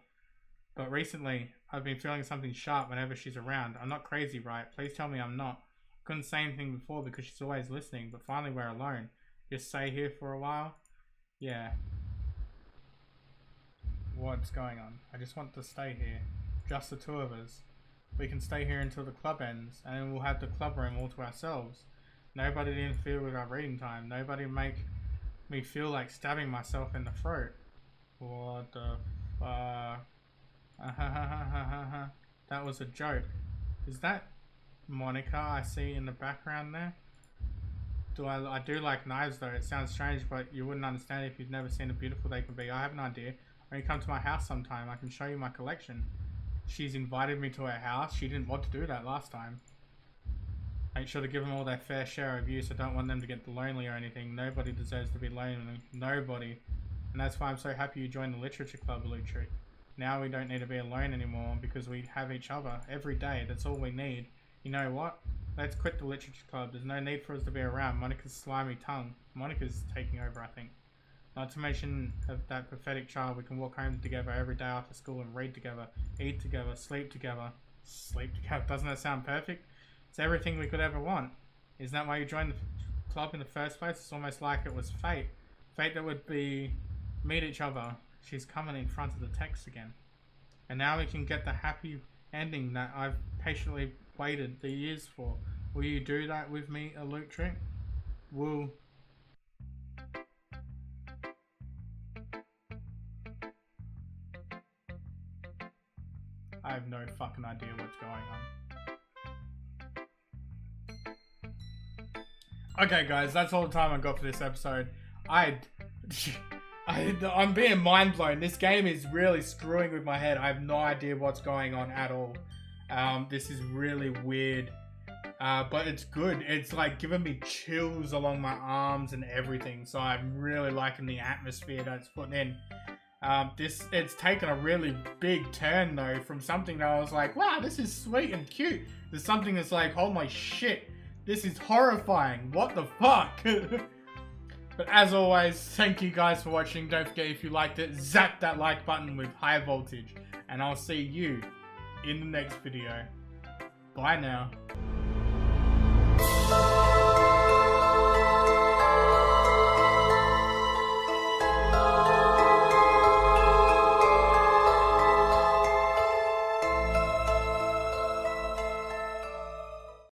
But recently, I've been feeling something sharp whenever she's around. I'm not crazy, right? Please tell me I'm not. Couldn't say anything before because she's always listening, but finally we're alone. Just stay here for a while? Yeah. What's going on? I just want to stay here. Just the two of us. We can stay here until the club ends, and then we'll have the club room all to ourselves. Nobody to interfere with our reading time. Nobody to make me feel like stabbing myself in the throat. What the fuck? That was a joke. Is that Monica I see in the background there? I do like knives though. It sounds strange, but you wouldn't understand if you've never seen how beautiful they can be. I have an idea. When you come to my house sometime, I can show you my collection. She's invited me to her house. She didn't want to do that last time. Make sure to give them all their fair share of use. I don't want them to get lonely or anything. Nobody deserves to be lonely. Nobody. And that's why I'm so happy you joined the literature club, Eluketric. Now we don't need to be alone anymore because we have each other every day. That's all we need. You know what? Let's quit the literature club. There's no need for us to be around. Monica's slimy tongue. Monica's taking over, I think. Not to mention that pathetic child. We can walk home together every day after school and read together, eat together, sleep together. Sleep together. Doesn't that sound perfect? It's everything we could ever want. Isn't that why you joined the club in the first place? It's almost like it was fate. Fate that would be meet each other. She's coming in front of the text again. And now we can get the happy ending that I've patiently waited the years for. Will you do that with me, Eluketric? Will... I have no fucking idea what's going on. Okay guys, that's all the time I got for this episode. I'm being mind blown. This game is really screwing with my head. I have no idea what's going on at all. This is really weird. But it's good. It's like giving me chills along my arms and everything. So I'm really liking the atmosphere that it's putting in. It's taken a really big turn though, from something that I was like, wow, this is sweet and cute. There's something that's like, oh my shit, this is horrifying. What the fuck? But as always, thank you guys for watching. Don't forget, if you liked it, zap that like button with high voltage. And I'll see you in the next video. Bye now.